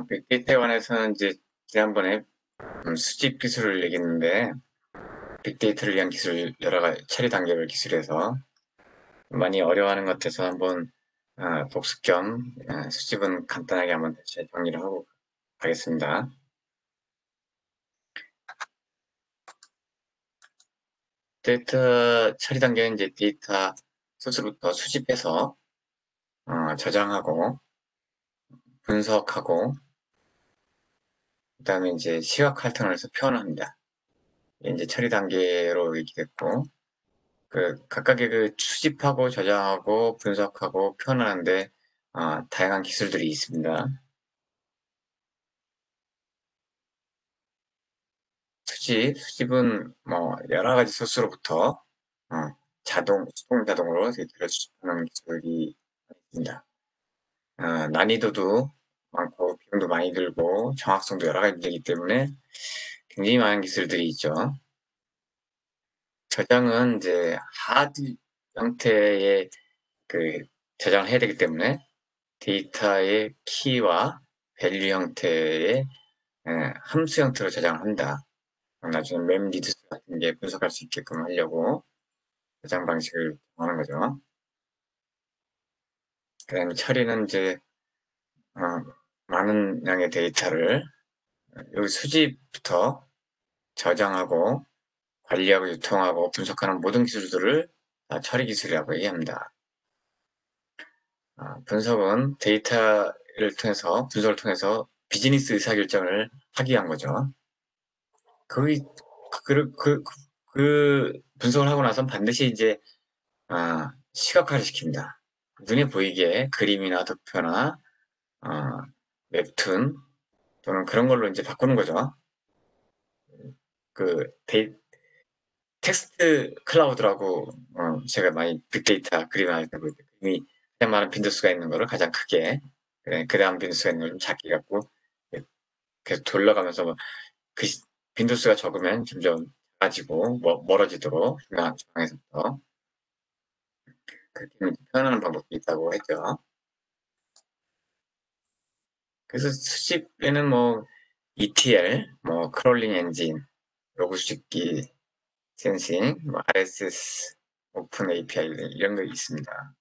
빅데이터에 관해서는 이제 지난번에 수집 기술을 얘기했는데 빅데이터를 위한 기술 여러 가지 처리 단계별 기술에서 많이 어려워하는 것 같아서 한번 복습 겸 수집은 간단하게 한번 다시 정리를 하고 가겠습니다. 데이터 처리 단계는 이제 데이터 소스부터 수집해서 저장하고 분석하고 그 다음에 이제 시각 활동을 해서 표현합니다. 이제 처리 단계로 얘기됐고 각각의 수집하고 저장하고 분석하고 표현하는데 다양한 기술들이 있습니다. 수집은 뭐 여러 가지 소스로부터 수동 자동으로 데이터를 수집하는 기술이 있습니다. 난이도도 많고 비용도 많이 들고 정확성도 여러 가지 되기 때문에 굉장히 많은 기술들이 있죠. 저장은 이제 하드 형태의 저장을 해야 되기 때문에 데이터의 키와 밸류 형태의 함수 형태로 저장을 한다. 나중에 맵리듀스 같은 게 분석할 수 있게끔 하려고 저장 방식을 하는 거죠. 그 다음에 처리는 이제 많은 양의 데이터를 여기 수집부터 저장하고 관리하고 유통하고 분석하는 모든 기술들을 처리 기술이라고 얘기합니다. 분석은 데이터를 통해서 분석을 통해서 비즈니스 의사결정을 하기 위한 거죠. 그 분석을 하고 나선 반드시 이제 시각화를 시킵니다. 눈에 보이게 그림이나 도표나 웹툰 또는 그런 걸로 이제 바꾸는 거죠. 텍스트 클라우드라고 제가 많이 빅데이터 그림 할 때 그림이 가장 많은 빈도수가 있는 거를 가장 크게 그 다음 빈도수가 있는 걸 좀 작게 갖고 계속 돌려가면서 그 빈도수가 적으면 점점 작아지고 멀어지도록 중앙에서부터 그렇게 표현하는 방법도 있다고 했죠. 그래서 수집에는 뭐 ETL, 뭐 크롤링 엔진, 로그 수집기, 센싱, 뭐 RSS, 오픈 API 이런 거 있습니다.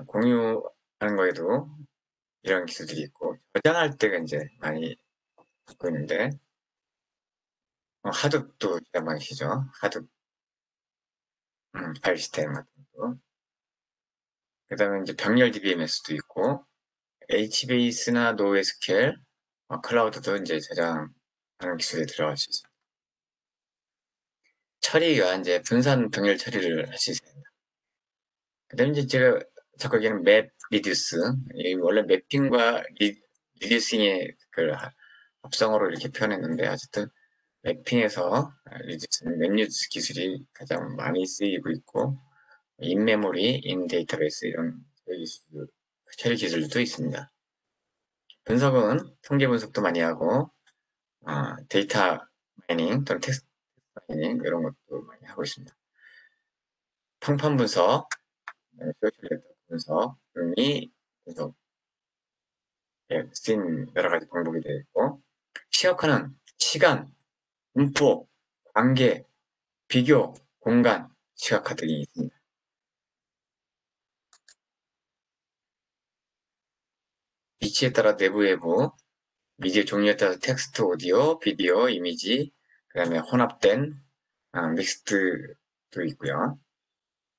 공유하는 거에도 이런 기술들이 있고 저장할 때가 이제 많이 갖고 있는데 하둡도 저장 방식이죠. 하둡 파일 시스템 같은 것도. 그 다음에 이제 병렬 DBMS도 있고 HBase나 NoSQL, 클라우드도 이제 저장하는 기술이 들어갈 수 있습니다. 처리가 이제 분산 병렬 처리를 할 수 있습니다. 그 다음에 이제 제가 자꾸 얘기하는 맵 리듀스, 원래 매핑과 리듀싱의 합성어로 이렇게 표현했는데 어쨌든 맵핑에서 맵리듀스 기술이 가장 많이 쓰이고 있고 인메모리, 인데이터베이스 이런 처리 기술도 있습니다. 분석은 통계 분석도 많이 하고 데이터 마이닝 또는 텍스트 마이닝 이런 것도 많이 하고 있습니다. 평판 분석, 소셜 데이터 분석이 분석에 쓰인 여러 가지 방법이 되어 있고 시각화는 시간, 분포, 관계, 비교, 공간, 시각화 등이 있습니다. 위치에 따라 내부 외부, 미디어 종류에 따라 텍스트, 오디오, 비디오, 이미지, 그 다음에 혼합된 믹스드도 있고요.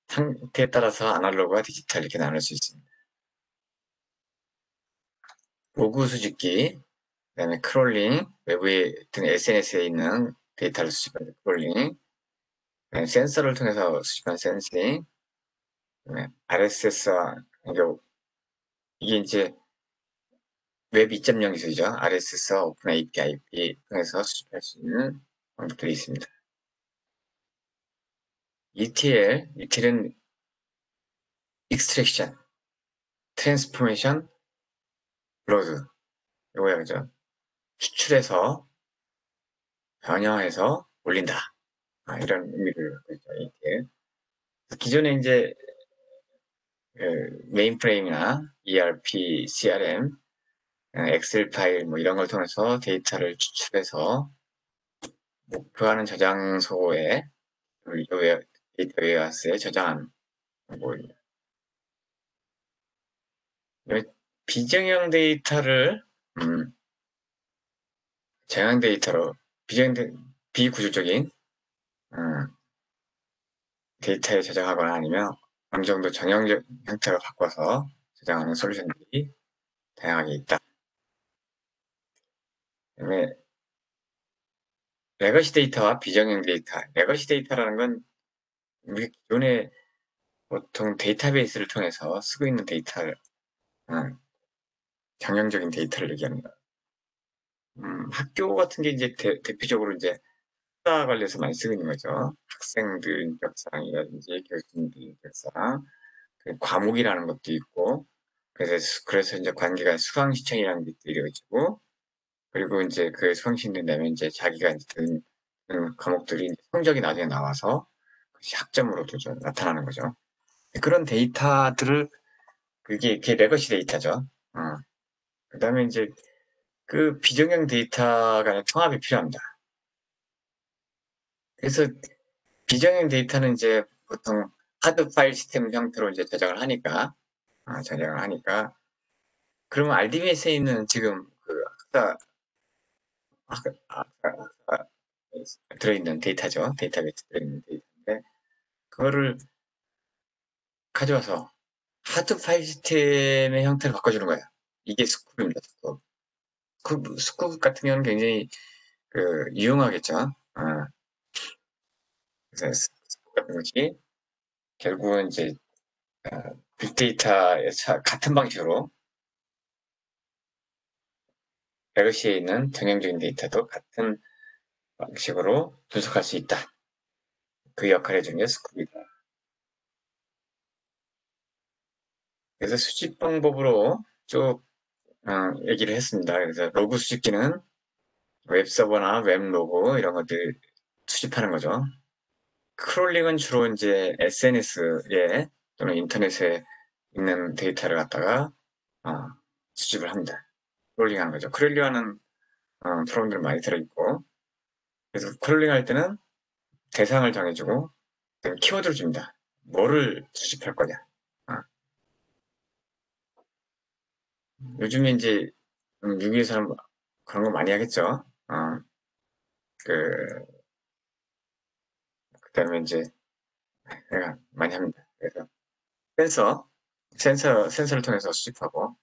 상태에 따라서 아날로그와 디지털 이렇게 나눌 수 있습니다. 로그 수집기, 그 다음에 크롤링, 외부에 등 SNS에 있는 데이터를 수집하는 크롤링, 센서를 통해서 수집한 센싱, RSS와 이게 이제 웹 2.0 기술이죠. RSS와 오픈 API 통해서 수집할 수 있는 방법들이 있습니다. ETL은 Extraction, Transformation, Load 이거야 그죠? 추출해서 변형해서 올린다. 이런 의미를 갖고 있죠. ETL. 기존에 이제 메인프레임이나 ERP, CRM 엑셀 파일 뭐 이런 걸 통해서 데이터를 추출해서 목표하는 저장소에 데이터 웨어하우스에 저장하는 방법입니다. 비정형 데이터를 정형 데이터로 비구조적인 데이터에 저장하거나 아니면 어느 정도 정형적 형태로 바꿔서 저장하는 솔루션들이 다양하게 있다. 그다음에 레거시 데이터와 비정형 데이터. 레거시 데이터라는 건 우리 기존에 보통 데이터베이스를 통해서 쓰고 있는 데이터를 정형적인 데이터를 얘기합니다. 학교 같은 게 이제 대표적으로 이제 학사 관련해서 많이 쓰고 있는 거죠. 학생들 인격사항이라든지 교수님들 인격사항, 과목이라는 것도 있고, 그래서 이제 관계가 수강시청이라는 것도 이루어지고, 그리고 이제 그 수강시청이 되면 이제 자기가 이제 든 과목들이 성적이 나중에 나와서 학점으로도 좀 나타나는 거죠. 그런 데이터들을 그게 레거시 데이터죠. 그 다음에 이제 그 비정형 데이터 간의 통합이 필요합니다. 그래서 비정형 데이터는 이제 보통 하드 파일 시스템 형태로 이제 저장을 하니까, 그러면 RDBS에 있는 지금 아까 들어있는 데이터죠. 데이터베이스 들어있는 데이터인데, 그거를 가져와서 하드 파일 시스템의 형태를 바꿔주는 거예요. 이게 스쿱입니다, 스쿱. 스쿱 같은 경우는 굉장히 유용하겠죠. 그래서 스쿱 같은 것이 결국은 이제 빅데이터의 같은 방식으로 레거시에 있는 정형적인 데이터도 같은 방식으로 분석할 수 있다. 그 역할을 해준 게 스쿱이다. 그래서 수집 방법으로 쭉 얘기를 했습니다. 그래서 로그 수집기는 웹서버나 웹로그 이런 것들 수집하는 거죠. 크롤링은 주로 이제 SNS에 또는 인터넷에 있는 데이터를 갖다가 수집을 합니다. 크롤링하는 거죠. 크롤링하는 프로그램들 많이 들어있고, 그래서 크롤링할 때는 대상을 정해주고 키워드를 줍니다. 뭐를 수집할 거냐. 요즘에 이제 유기에서는 그런 거 많이 하겠죠. 그다음에 이제 내가 많이 합니다. 그래서 센서를 통해서 수집하고,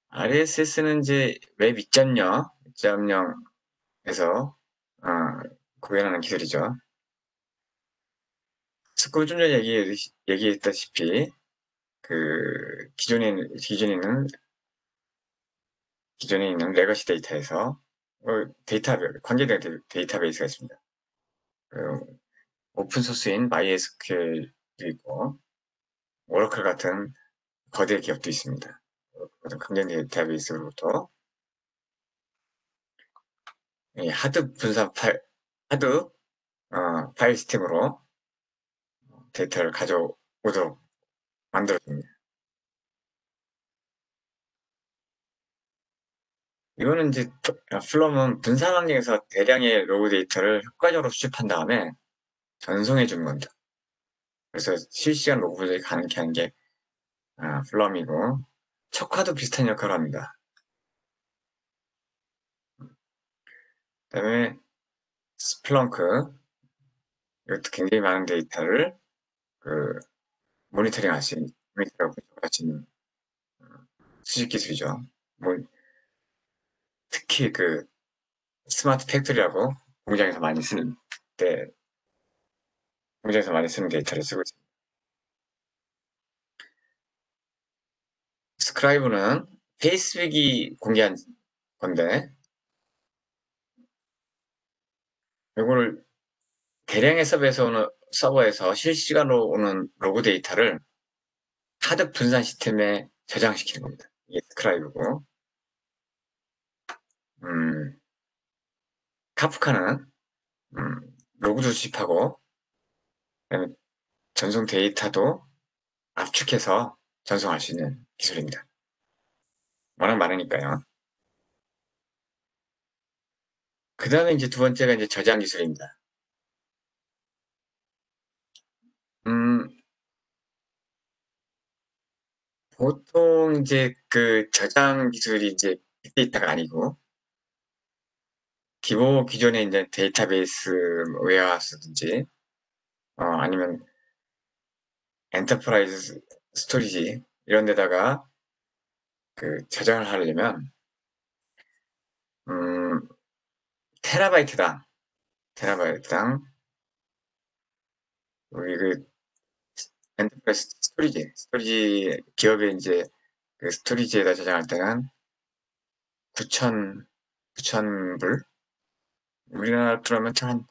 RSS는 이제 웹 2.0에서 구현하는 기술이죠. 스쿠브 좀 전에 얘기했다시피 기존에 있는 레거시 데이터에서 관계된 데이터베이스가 있습니다. 오픈소스인 MySQL도 있고, 오라클 같은 거대 기업도 있습니다. 강경 데이터베이스로부터 하드 파일 시스템으로 데이터를 가져오도록 만들어줍니다. 이거는 이제 플럼은 분산 환경에서 대량의 로그 데이터를 효과적으로 수집한 다음에 전송해 주는 겁니다. 그래서 실시간 로그 분석이 가능케 하는 게 플럼이고, 척화도 비슷한 역할을 합니다. 그 다음에 스플렁크, 이것도 굉장히 많은 데이터를 모니터링할 수 있는 수집 기술이죠. 특히 스마트 팩토리라고 공장에서 많이 쓰는 데이터를 쓰고 있습니다. 스크라이브는 페이스북이 공개한 건데, 이거를 대량의 서버에서 실시간으로 오는 로그 데이터를 하드 분산 시스템에 저장시키는 겁니다. 이게 스크라이브고, 카프카는 로그도 수집하고, 그다음에 전송 데이터도 압축해서 전송할 수 있는 기술입니다. 워낙 많으니까요. 그 다음에 이제 두 번째가 이제 저장 기술입니다. 음, 보통 이제 그 저장 기술이 이제 빅데이터가 아니고, 기존에 이제 데이터베이스 웨어하우스든지, 아니면 엔터프라이즈 스토리지, 이런 데다가 그 저장을 하려면, 음, 테라바이트당, 테라바이트당, 우리 그 엔터프라이즈 스토리지, 기업의 이제 그 스토리지에다 저장할 때는 9천, 9천 불? 우리나라 그러면 한,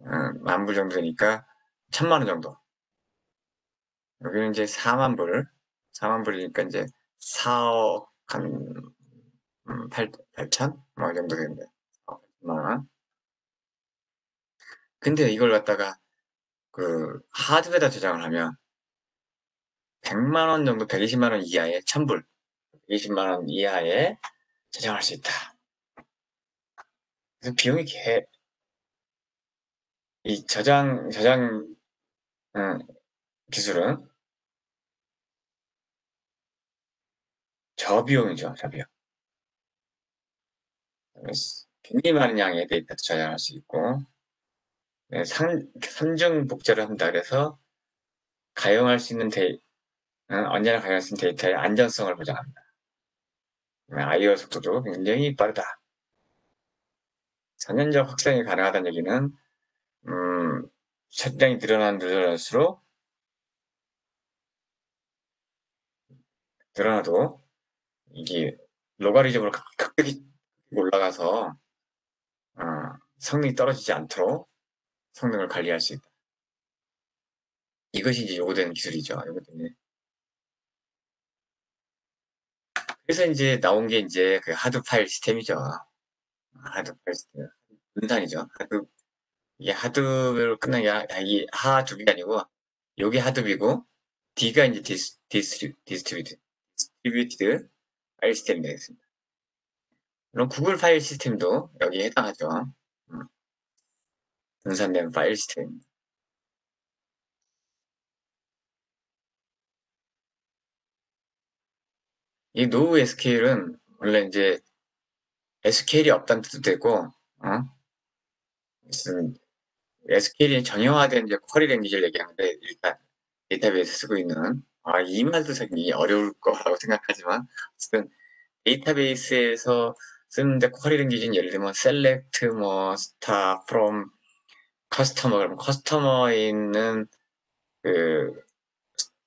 10,000불 정도 되니까 1,000만 원 정도. 여기는 이제 4만 불, 4만 불이니까 이제 4억 한, 8천? 뭐, 이 정도 되는데. 4만 원. 근데 이걸 갖다가 그 하드에다 저장을 하면 100만 원 정도, 120만 원 이하의 1,000불, 120만 원 이하에 저장할 수 있다. 그래서 비용이 이 저장 음, 기술은 저비용이죠, 저비용. 굉장히 많은 양의 데이터 저장할 수 있고, 네, 선중 복제를 한다 그래서 가용할 수 있는 언제나 가용할 수 있는 데이터의 안전성을 보장합니다. IO 속도도 굉장히 빠르다. 전년적 확산이 가능하다는 얘기는, 차량이 늘어날수록, 늘어나도, 이게, 로가리즘으로 급격히 올라가서, 성능이 떨어지지 않도록 성능을 관리할 수 있다. 이것이 이제 요구되는 기술이죠. 요구되는. 그래서 이제 나온 게 이제 그 하드 파일 시스템이죠. 하드 파일 시스템. 분산이죠. 이게 하드로 끝난 게, 이 하두비가 아니고, 요게 하드비고, D가 이제 디스트리뷰티드 파일 시스템이 되겠습니다. 그럼 구글 파일 시스템도 여기에 해당하죠. 음, 분산된 파일 시스템. 이 노우 SQL은 원래 이제 SQL이 없다는 뜻도 되고, 무슨 SQL이 정형화된 이제 쿼리 랭귀지를 얘기하는데, 일단 데이터베이스 쓰고 있는, 이 말도 되게 어려울 거라고 생각하지만, 어쨌든 데이터베이스에서 쓰는데 쿼리 랭귀지는 예를 들면 select, 뭐, star, from, customer, 그러면 커스터머에 있는 그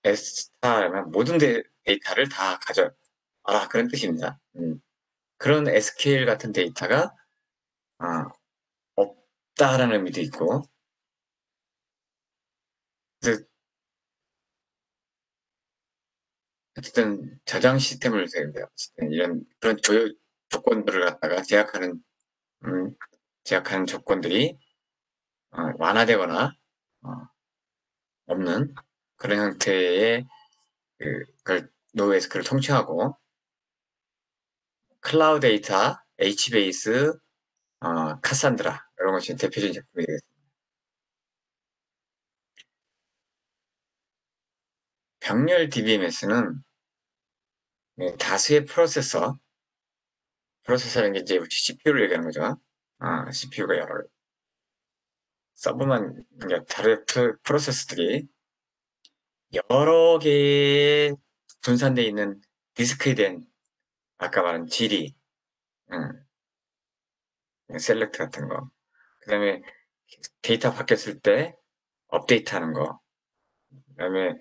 star면 모든 데이터를 다 가져와라 그런 뜻입니다. 그런 SQL 같은 데이터가 아, 없다라는 의미도 있고, 그래서 어쨌든 저장 시스템을 어쨌든 이런 그런 조건들을 갖다가 음, 제약하는 조건들이 완화되거나 어, 없는 그런 형태의 그걸 노에스크를 통칭하고 클라우드 데이터, H베이스, 카산드라 이런 것이 대표적인 제품이 되겠습니다. 병렬 DBMS는 다수의 프로세서라는 게 이제 CPU를 얘기하는 거죠. CPU가 서브만, 그러니까 다른 프로세서들이 여러 개의 분산되어 있는 디스크에 대한 아까 말한 질이, 음, 셀렉트 같은 거. 그 다음에 데이터 바뀌었을 때 업데이트 하는 거. 그 다음에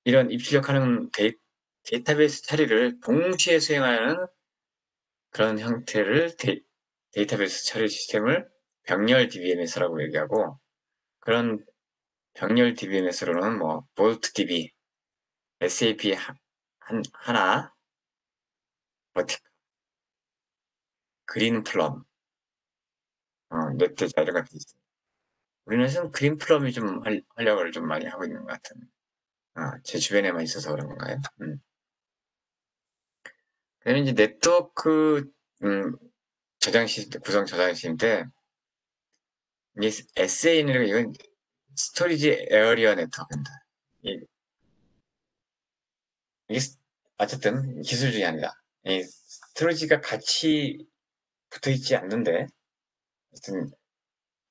이런 입출력하는 데이터베이스 처리를 동시에 수행하는 그런 형태를 데이터베이스 처리 시스템을 병렬 DBMS라고 얘기하고, 그런 병렬 DBMS로는 뭐, 볼트 DB, SAP 하나, 버티컬, 그린 플럼, 넷대자 이런 것들이 있습니다. 우리나라에서는 그린 플럼이 좀 활력을 좀 많이 하고 있는 것 같은, 제 주변에만 있어서 그런 건가요? 그다음에 이제 네트워크 구성 저장 시스템 때 이게 SAN이라고 이건 스토리지 에어리어 네트워크입니다. 이- 이게 어쨌든 기술 중에 아니다. 이 스토리지가 같이 붙어 있지 않는데 하여튼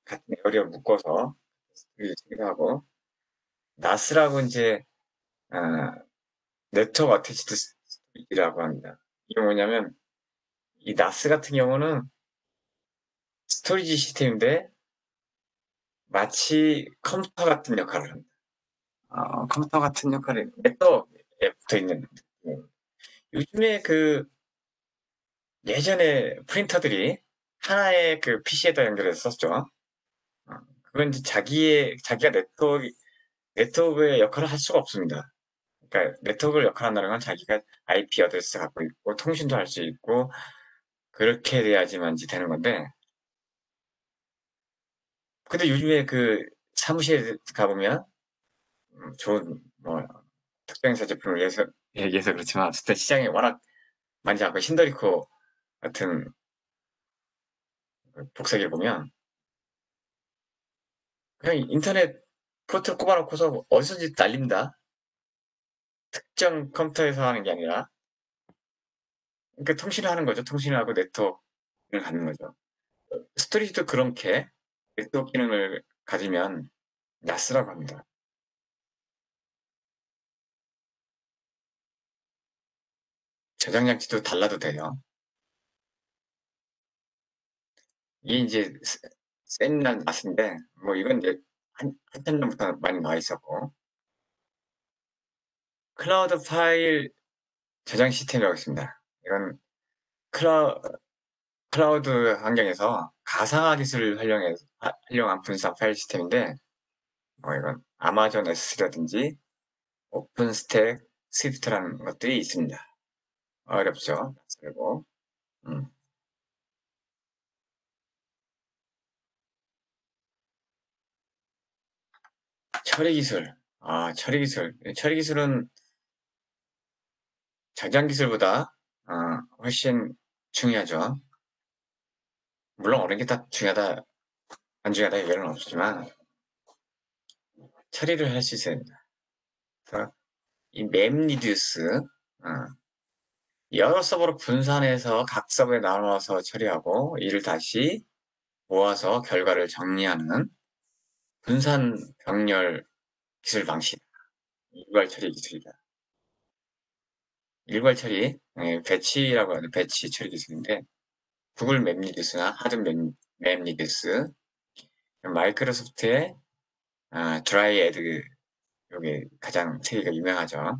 같은 에어리어 묶어서 스토리지기도 하고 나스라고 이제 아, 네트워크 어태치드 스토리지라고 합니다. 이게 뭐냐면 이 나스 같은 경우는 스토리지 시스템인데 마치 컴퓨터 같은 역할을 합니다. 컴퓨터 같은 역할을 네트워크에 붙어 있는 요즘에 그 예전에 프린터들이 하나의 그 PC에다 연결해서 썼죠. 그건 이제 자기가 네트워크의 역할을 할 수가 없습니다. 그러니까 네트워크를 역할한다는 건 자기가 IP 어드레스 갖고 있고 통신도 할 수 있고 그렇게 돼야지만 이제 되는 건데 근데 요즘에 그 사무실에 가보면 좋은 뭐 특정사 제품을 얘기해서 그렇지만 어쨌든 시장에 워낙 많지 않고 신더리코 같은 그 복사기를 보면 그냥 인터넷 포트를 꼽아놓고서 어디서든지 날립니다. 특정 컴퓨터에서 하는 게 아니라 그러니까 통신을 하는 거죠. 통신을 하고 네트워크를 갖는 거죠. 스토리지도 그렇게 네트워크 기능을 가지면 나스라고 합니다. 저장 장치도 달라도 돼요. 이게 이제 센 나스인데 뭐 이건 이제 한참 전부터 많이 나와 있었고 클라우드 파일 저장 시스템이라고 있습니다. 이건 클라, 클라우드 환경에서 가상화 기술을 활용한 분산 파일 시스템인데 이건 아마존 S3라든지 오픈스택 스위프트라는 것들이 있습니다. 어렵죠. 그리고 음. 처리 기술. 처리 기술. 처리 기술은 저장 기술보다 훨씬 중요하죠. 물론 어느 게 다 중요하다, 안 중요하다 이견은 없지만 처리를 할 수 있어야 됩니다. 그래서 이 맵리듀스 여러 서버로 분산해서 각 서버에 나눠서 처리하고 이를 다시 모아서 결과를 정리하는 분산 병렬 기술 방식, 일괄 처리 기술이다. 일괄 처리, 배치라고 하는 배치 처리 기술인데 구글 맵리듀스나 하드 맵리듀스, 마이크로소프트의 드라이애드 요게 가장 세 개가 유명하죠.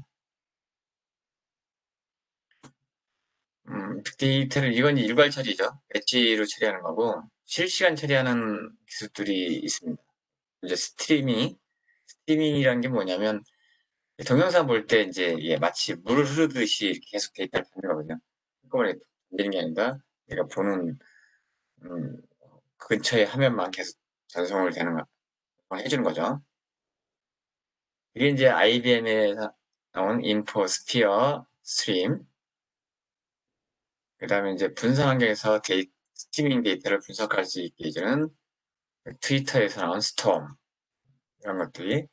빅데이터를 이건 일괄 처리죠. 배치로 처리하는 거고 실시간 처리하는 기술들이 있습니다. 이제 스트리밍이라는 게 뭐냐면 동영상 볼 때 이제 이게 마치 물 흐르듯이 계속 데이터를 받는 거거든요. 한꺼번에 돌리는 게 아니라 내가 보는 음, 근처의 화면만 계속 전송을 되는 거 해주는 거죠. 이게 이제 IBM에서 나온 인포스피어 스트림, 그 다음에 이제 분산 환경에서 스트리밍 데이터를 분석할 수 있게 해주는 트위터에서 나온 스톰, 이런 것들이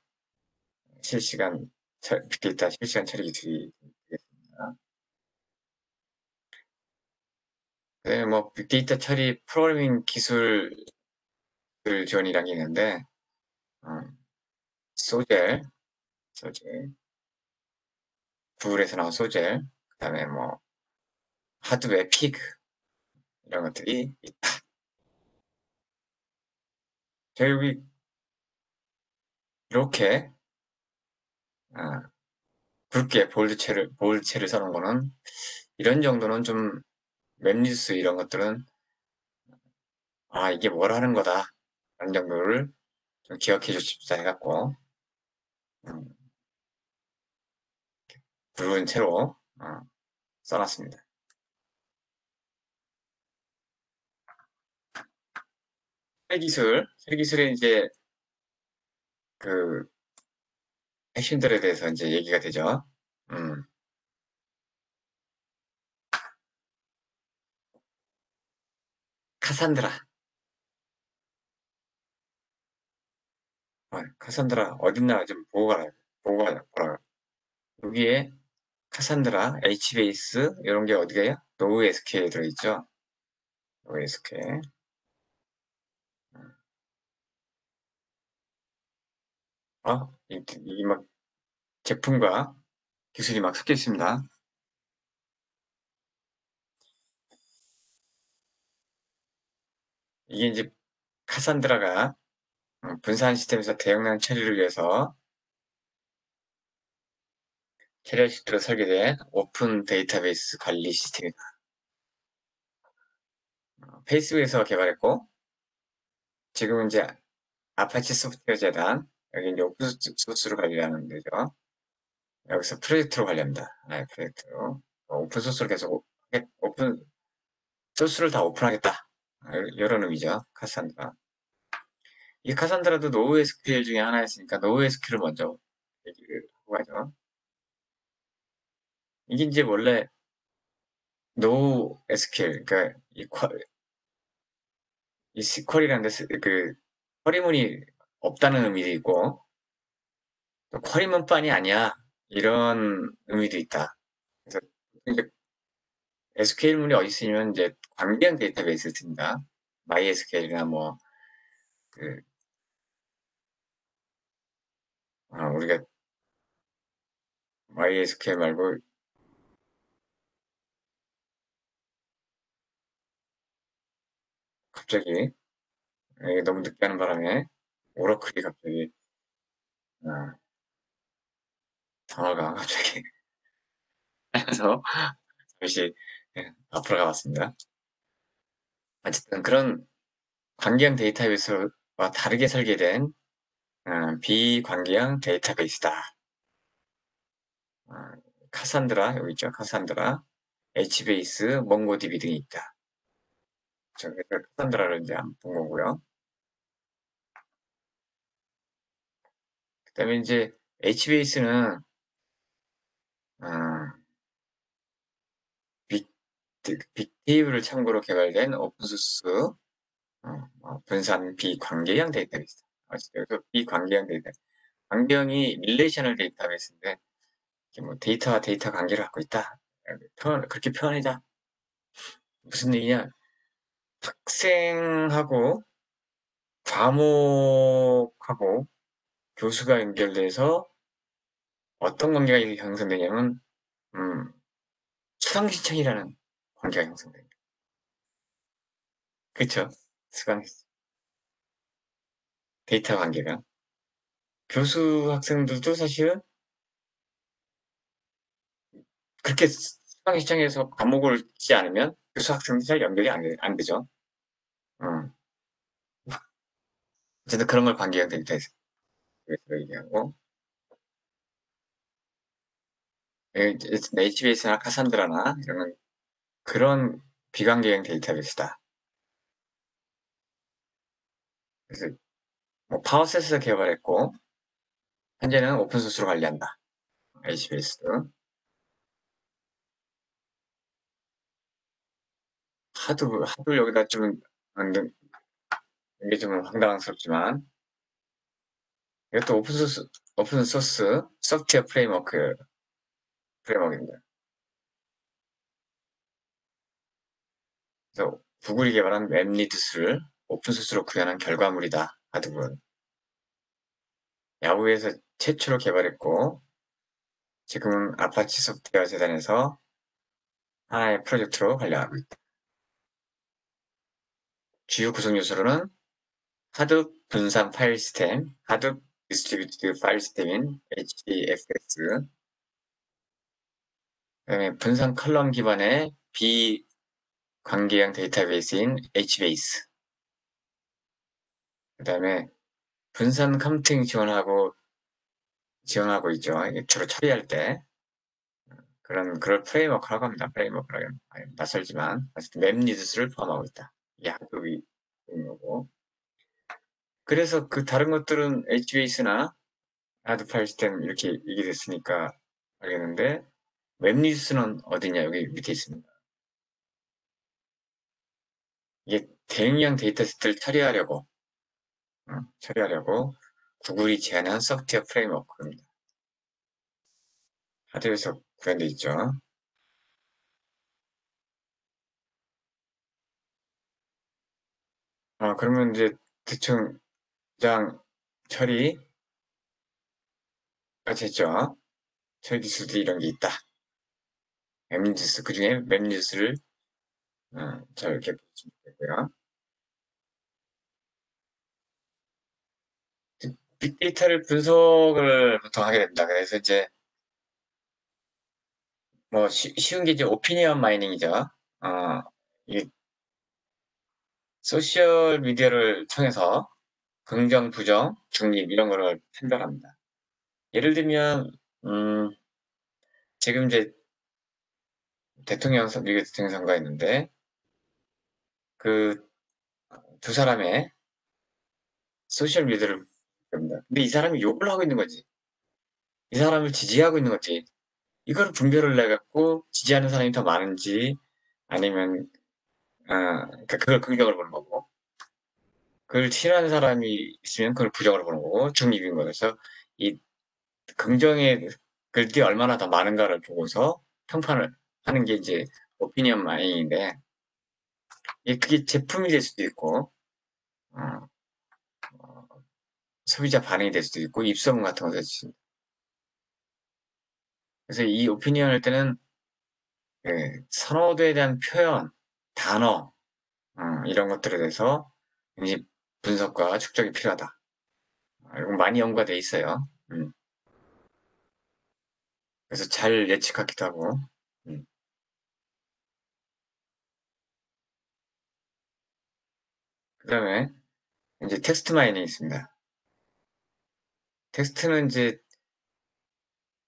실시간 빅데이터 실시간 처리 기술이 되겠습니다. 그다음에 뭐 빅데이터 처리 프로그래밍 기술 지원이라는 게 있는데 어, 소젤, 소젤, 구글에서 나온 소젤, 그다음에 뭐 하드웨어 피그 이런 것들이 있다. 결국 이렇게 어, 굵게 볼드체를 써놓은 거는 이런 정도는 좀 웹뉴스 이런 것들은 이게 뭘 하는 거다 라는 정도를 좀 기억해 주십사 해갖고 음, 굵은 채로 써놨습니다. 새 기술은 이제 그 핵심들에 대해서 이제 얘기가 되죠. 음, 카산드라. 카산드라 어딨나 좀 보고 가라. 여기에 카산드라, HBase 이런 게 어디가요? NoSQL에 들어있죠? NoSQL. 이 막 제품과 기술이 막 섞여 있습니다. 이게 이제 카산드라가 분산 시스템에서 대용량 처리를 위해서 캐리어식으로 설계된 오픈 데이터베이스 관리 시스템이다. 페이스북에서 개발했고, 지금은 이제 아파치 소프트웨어 재단, 여기 이제 오픈 소스로 관리하는 데죠. 여기서 프로젝트로 관리합니다. 프로젝트로. 오픈 소스로 계속, 오픈 소스를 다 오픈하겠다. 이런 의미죠. 카산드라. 이 카산드라도 노에스큐엘 중에 하나였으니까 노에스큐엘을 먼저 얘기를 하고 가죠. 이게 이제 원래 NoSQL, 그러니까 이 SQL이라는 그 쿼리문이 없다는 의미도 있고, 또 쿼리문뿐이 아니야 이런 의미도 있다. 그래서 이제 SQL문이 어디 쓰냐면 이제 광대형 데이터베이스를 씁니다. MySQL이나 뭐 그 우리가 MySQL 말고 갑자기 너무 늦게 하는 바람에 오라클이 갑자기 어, 단어가 갑자기 그래서 잠시 앞으로 가봤습니다. 어쨌든 그런 관계형 데이터베이스와 다르게 설계된 비관계형 데이터베이스다. 어, 카산드라 여기 있죠. 카산드라, HBase, 몽고DB 등이 있다. 그래서 카산드라를 이제 한번 본 거고요. 그다음에 이제 HBase는 빅, 빅테이블을 참고로 개발된 오픈소스 분산 비관계형 데이터베이스. 여기서 비관계형 데이터. 관계형이 릴레이셔널 데이터베이스인데 뭐 데이터와 데이터 관계를 갖고 있다. 그렇게 표현하자. 무슨 얘기냐? 학생하고 과목하고 교수가 연결돼서 어떤 관계가 형성되냐면 수강 신청이라는 관계가 형성됩니다. 그렇죠? 수강 데이터 관계가 교수 학생들도 사실은 그렇게 수강 신청해서 과목을 듣지 않으면 교수 학생들 잘 연결이 안 되죠. 어쨌든 그런 걸 관계형 데이터에서 얘기하고 HBase나 카산드라나 이런 건 그런 비관계형 데이터베이스다. 그래서 뭐 파워셋에서 개발했고 현재는 오픈소스로 관리한다. HBase도 하도 여기다 좀 만든 이게 좀 황당스럽지만 이것도 오픈소스 소프트웨어 프레임워크입니다. 그래서 구글이 개발한 웹리드스를 오픈소스로 구현한 결과물이다. 하드분 야후에서 최초로 개발했고 지금은 아파치 소프트웨어 재단에서 하나의 프로젝트로 관리하고 있다. 주요 구성 요소로는 하둡 분산 파일 시스템, 하둡 디스트리뷰티드 파일 시스템인 HDFS, 그다음에 분산 컬럼 기반의 비관계형 데이터베이스인 HBase, 그다음에 분산 컴퓨팅 지원하고 있죠. 주로 처리할 때 그럴 프레임워크라고 합니다. 프레임워크라고 낯설지만 어쨌든 웹리드스를 포함하고 있다. 이게 하둡이 있는 거고. 그래서 그 다른 것들은 HBase나 하드 파일 시스템 이렇게 얘기됐으니까 알겠는데 웹리드스는 어디냐 여기 밑에 있습니다. 이게 대용량 데이터셋을 처리하려고 구글이 제안한 소프트웨어 프레임워크입니다. 하드웨어에서 구현되어 있죠. 그러면 이제 대충 장 처리가 됐죠. 처리 기술들이 이런 게 있다. 맵리듀스, 그 중에 맵리듀스를 잘 이렇게 보시면 되고요. 빅데이터를 분석을 보통 하게 됩니다. 그래서 이제 뭐 쉬운 게 이제 오피니언 마이닝이죠. 이 소셜 미디어를 통해서 긍정, 부정, 중립 이런 거를 판별합니다. 예를 들면 지금 이제 미국 대통령 선거가 있는데 그 두 사람의 소셜 미디어를 봅니다. 근데 이 사람이 욕을 하고 있는 거지. 이 사람을 지지하고 있는 거지. 이걸 분별을 해갖고 지지하는 사람이 더 많은지 아니면 그러니까 그걸 긍정을 보는 거고 그걸 싫어하는 사람이 있으면 그걸 부정으로 보는 거고 중립인 거예요. 그래서 이 긍정의 글들이 얼마나 더 많은가를 보고서 평판을 하는 게 이제 오피니언 마이닝인데 그게 제품이 될 수도 있고 어, 소비자 반응이 될 수도 있고 입소문 같은 거될 수도 있고 그래서 이 오피니언 할 때는 선호도에 대한 표현, 단어 이런 것들에 대해서 굉장히 분석과 축적이 필요하다. 이건 많이 연구가 돼 있어요. 그래서 잘 예측하기도 하고. 그 다음에 이제 텍스트 마이닝이 있습니다. 텍스트는 이제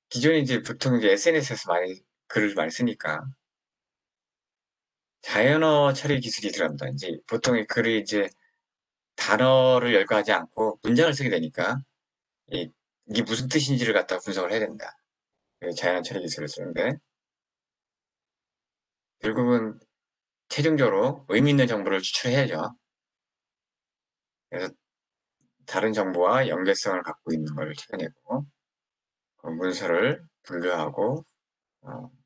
기존에 이제 보통 이제 SNS에서 많이 글을 많이 쓰니까 자연어 처리 기술이 들어갑니다. 이제 보통 의 글을 이제 단어를 열거하지 않고 문장을 쓰게 되니까 이게 무슨 뜻인지를 갖다 분석을 해야 된다. 자연어 처리 기술을 쓰는데 결국은 최종적으로 의미 있는 정보를 추출해야죠. 그래서 다른 정보와 연결성을 갖고 있는 걸 찾아내고 그 문서를 분류하고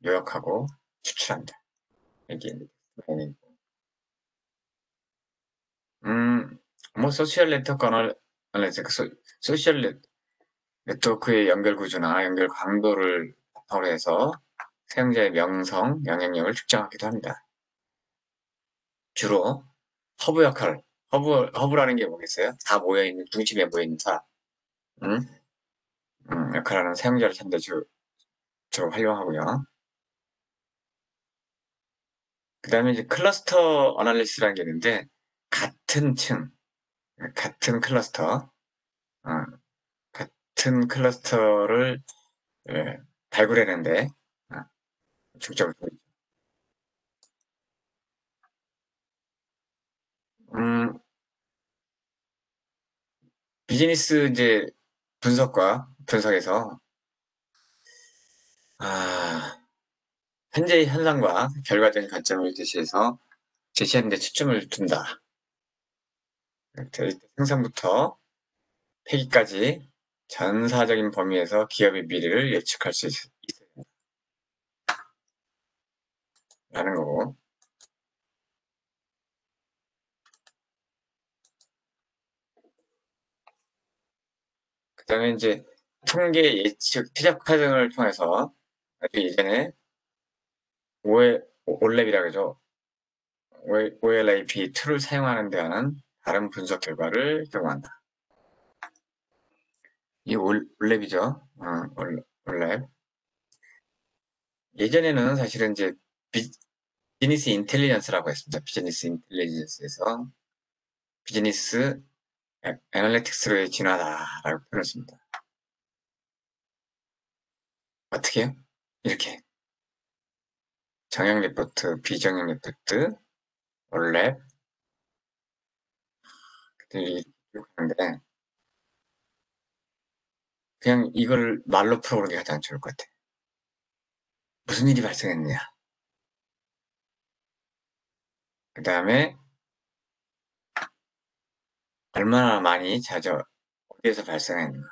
요약하고 추출한다. 이게 뭐 소셜 네트워크 어널리틱 소셜 네트워크의 연결 구조나 연결 강도를 바탕으로 해서 사용자의 명성, 영향력을 측정하기도 합니다. 주로 허브 역할, 허브라는 게 뭐겠어요? 다 모여있는, 중심에 모여있는 사람, 음? 역할하는 사용자를 찾는 데 주로 활용하고요. 그 다음에 이제 클러스터 어널리시스라는 게 있는데, 같은 층, 같은 클러스터, 어, 같은 클러스터를 발굴해내는데, 어, 중점을 두고 있죠. 음, 비즈니스 이제 분석에서, 현재의 현상과 결과적인 관점을 제시하는 데 초점을 둔다. 데이터 생성부터 폐기까지 전사적인 범위에서 기업의 미래를 예측할 수 있다는 거고. 그 다음에 이제 통계 예측 최적 과정을 통해서 예전에 올랩이라고 하죠. OLAP 툴을 사용하는 데 하는 다른 분석 결과를 경고한다. 이 올랩이죠. 올랩. 예전에는 사실은 이제 비즈니스 인텔리전스라고 했습니다. 비즈니스 인텔리전스에서 비즈니스 애널리틱스로의 진화다라고 표현했습니다. 어떻게요? 이렇게 정형 리포트, 비정형 리포트, 올랩 들이 하는데 그냥 이걸 말로 풀어보는 게 가장 좋을 것 같아. 무슨 일이 발생했느냐. 그 다음에 얼마나 많이 잦아 어디에서 발생했는가,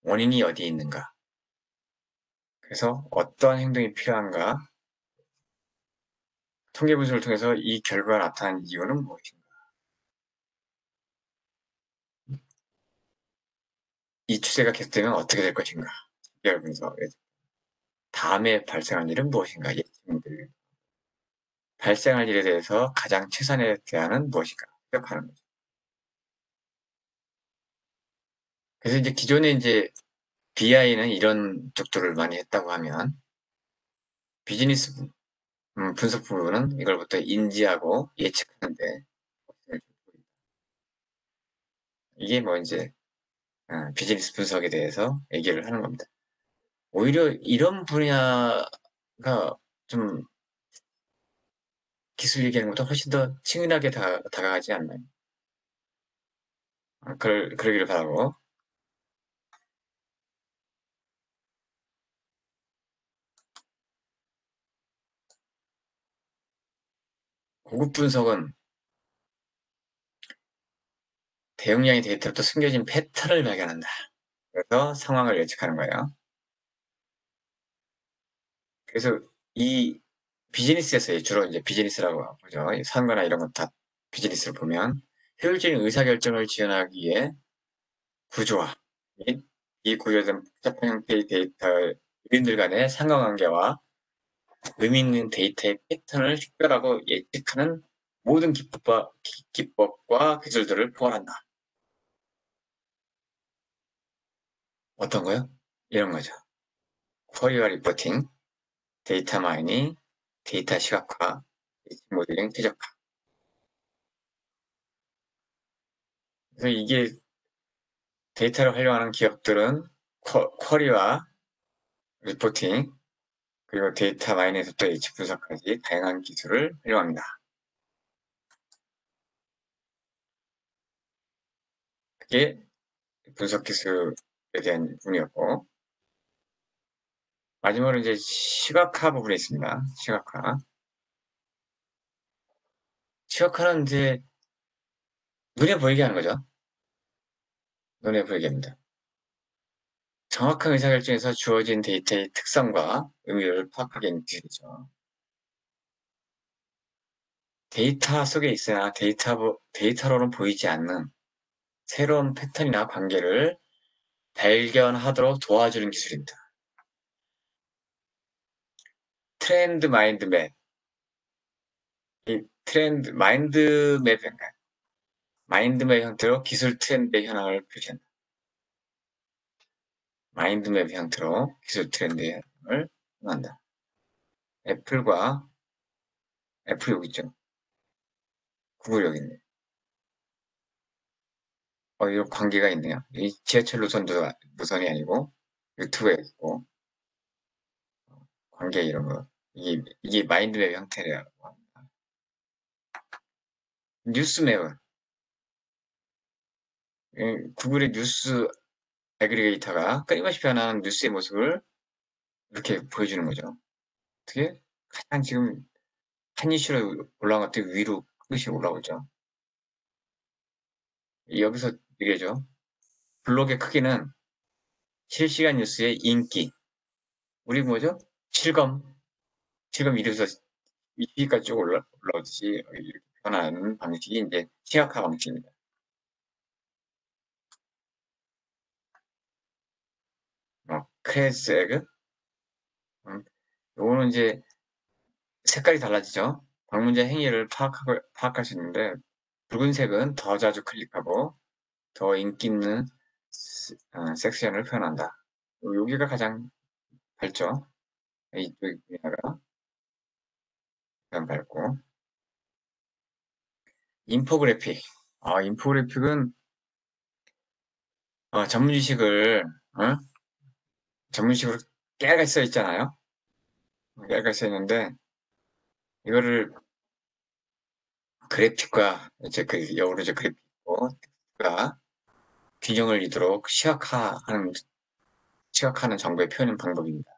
원인이 어디에 있는가, 그래서 어떠한 행동이 필요한가, 통계 분석을 통해서 이 결과가 나타난 이유는 무엇인가, 이 추세가 계속되면 어떻게 될 것인가, 이걸 분석해서 다음에 발생할 일은 무엇인가, 예측들, 발생할 일에 대해서 가장 최선의 대안은 무엇인가 생각하는 거죠. 그래서 이제 기존에 이제 BI는 이런 쪽들을 많이 했다고 하면 비즈니스 분석 부분은 이걸부터 인지하고 예측하는데 이게 뭐 이제 비즈니스 분석에 대해서 얘기를 하는 겁니다. 오히려 이런 분야가 좀 기술 얘기하는 것보다 훨씬 더 친근하게 다가가지 않나요? 그러기를 바라고. 고급 분석은 대용량의 데이터부터 숨겨진 패턴을 발견한다. 그래서 상황을 예측하는 거예요. 그래서 이 비즈니스에서 주로 이제 비즈니스라고 보죠. 상가나 이런 거 다 비즈니스를 보면 효율적인 의사결정을 지원하기 위해 구조화 및 이 구조된 복잡한 형태의 데이터 요인들 간의 상관관계와 의미 있는 데이터의 패턴을 식별하고 예측하는 모든 기법과 기술들을 포괄한다. 어떤 거요? 이런 거죠. 쿼리와 리포팅, 데이터 마이닝, 데이터 시각화, 모델링 최적화. 그래서 이게 데이터를 활용하는 기업들은 쿼리와 리포팅, 그리고 데이터 마이닝에서부터 예측 분석까지 다양한 기술을 활용합니다. 그게 분석 기술에 대한 부분이었고, 마지막으로 이제 시각화 부분이 있습니다. 시각화. 시각화는 이제 눈에 보이게 하는 거죠. 눈에 보이게 합니다. 정확한 의사결정에서 주어진 데이터의 특성과 의미를 파악하게 하는 기술이죠. 데이터 속에 있으나 데이터로는 보이지 않는 새로운 패턴이나 관계를 발견하도록 도와주는 기술입니다. 트렌드 마인드맵. 이 마인드맵 형태로 기술 트렌드의 현황을 표시한다. 마인드맵 형태로 기술 트렌드의 현황을 표현한다. 애플과 애플 여기 있죠. 구글 여기 있네. 이런 관계가 있네요. 이 지하철 노선이 아니고 유튜브에 있고 관계 이런 거. 이게 마인드맵 형태라고 합니다. 뉴스맵은 구글의 뉴스 애그리게이터가 끊임없이 변하는 뉴스의 모습을 이렇게 보여주는 거죠. 어떻게? 가장 지금 한 이슈로 올라온 것들이 위로 끝이 올라오죠. 여기서 얘기죠. 블록의 크기는 실시간 뉴스의 인기. 우리 뭐죠? 실검. 실검 1위에서 2위까지 쭉 올라오듯이 이렇게 변하는 방식이 이제 시각화 방식입니다. 크레스 에그. 요거는 이제 색깔이 달라지죠. 방문자 행위를 파악할 수 있는데 붉은색은 더 자주 클릭하고 더 인기 있는 섹션을 표현한다. 여기가 가장 밝죠. 이쪽 분야가 가장 밝고 인포그래픽. 인포그래픽은 전문 지식을 전문 지식으로 깨알같이 써 있잖아요. 깨알같이 써 있는데 이거를 그래픽과 이제 그 여우르죠 그래픽과 균형을 이루도록 시각화하는 정보의 표현 방법입니다.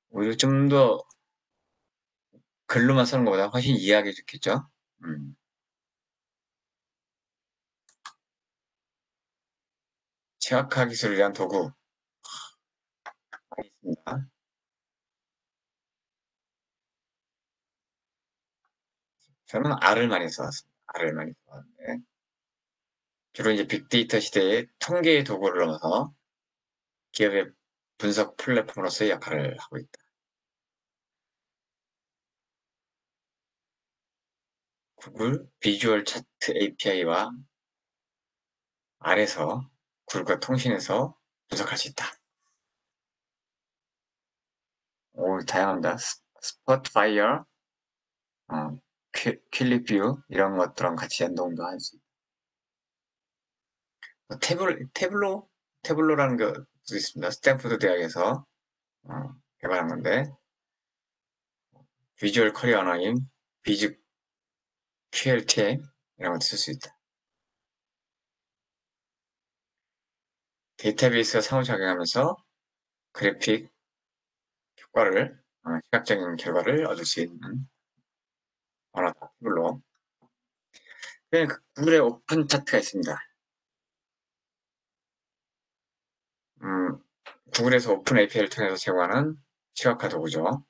오히려 좀 더 글로만 쓰는 것보다 훨씬 이해하기 좋겠죠. 음. 시각화 기술을 위한 도구 있습니다. 저는 R을 많이 써왔습니다. R을 많이 써왔는데 주로 이제 빅데이터 시대에 통계의 도구를 넘어서 기업의 분석 플랫폼으로서의 역할을 하고 있다. 구글 비주얼 차트 API와 R에서 구글과 통신해서 분석할 수 있다. 오, 다양합니다. 스포트파이어, 퀄리뷰 이런 것들랑 같이 연동도 할 수 있다. 태블로라는 것도 있습니다. 스탠포드 대학에서 개발한 건데 비주얼 커리어 언어인 비즈 QLTM 이런 것도 쓸 수 있다. 데이터베이스와 상호작용하면서 그래픽 효과를 시각적인 결과를 얻을 수 있는 언어다. 태블로. 구글의 오픈 차트가 있습니다. 구글에서 오픈 API를 통해서 제공하는 시각화 도구죠.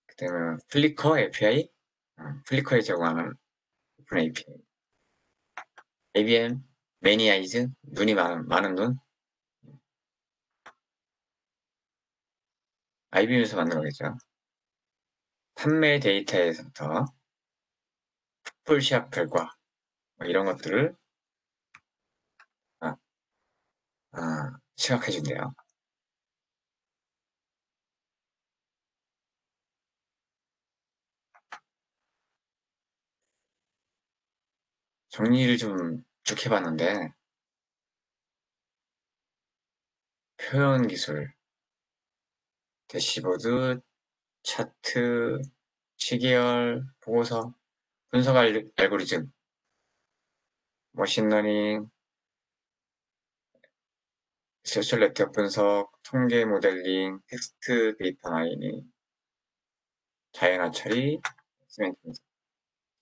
그 다음에 플리커 API, 플리커에 제공하는 오픈 API. ABM, 매니아이즈, 눈이 많은 눈. IBM에서 만든 거겠죠. 판매 데이터에서부터 풋볼 시합 결과, 뭐 이런 것들을 시각해준대요. 정리를 좀 쭉 해봤는데, 표현 기술, 대시보드, 차트, 시계열, 보고서, 분석 알고리즘, 머신러닝, 소셜 네트워크 분석, 통계 모델링, 텍스트 데이터 마이닝, 자연화 처리, 시멘트 분석.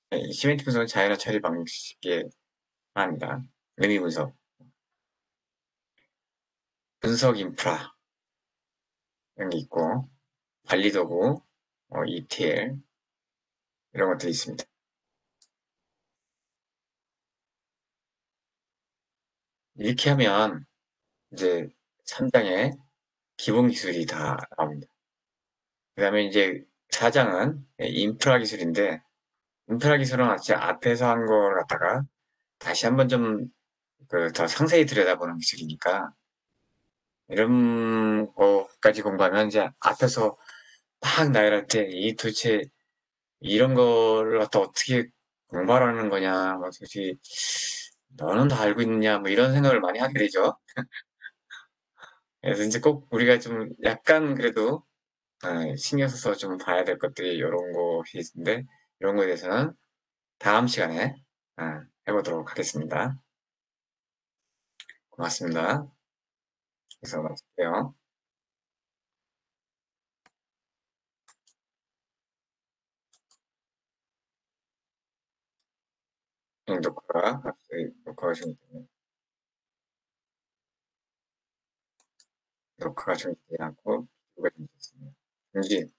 네, 시멘트 분석은 자연화 처리 방식에 합니다. 의미 분석, 분석 인프라 이런 게 있고, 관리 도구, ETL 이런 것들이 있습니다. 이렇게 하면 이제 3장에 기본 기술이 다 나옵니다. 그 다음에 이제 4장은 인프라 기술인데, 인프라 기술은 앞에서 한 걸 갖다가 다시 한번 좀 더 상세히 들여다보는 기술이니까, 이런 거까지 공부하면 이제 앞에서 막 나열할 때, 이 도대체 이런 거를 갖다 어떻게 공부하라는 거냐, 뭐 솔직히 너는 다 알고 있느냐, 뭐 이런 생각을 많이 하게 되죠. 그래서 이제 꼭 우리가 좀 약간 그래도 신경 써서 좀 봐야 될 것들이 이런 것이 있는데, 이런 거에 대해서는 다음 시간에 해보도록 하겠습니다. 고맙습니다. 그래서 마칠게요. 녹화가 정지되지 않고 기록가 정지됐습니다. 중지.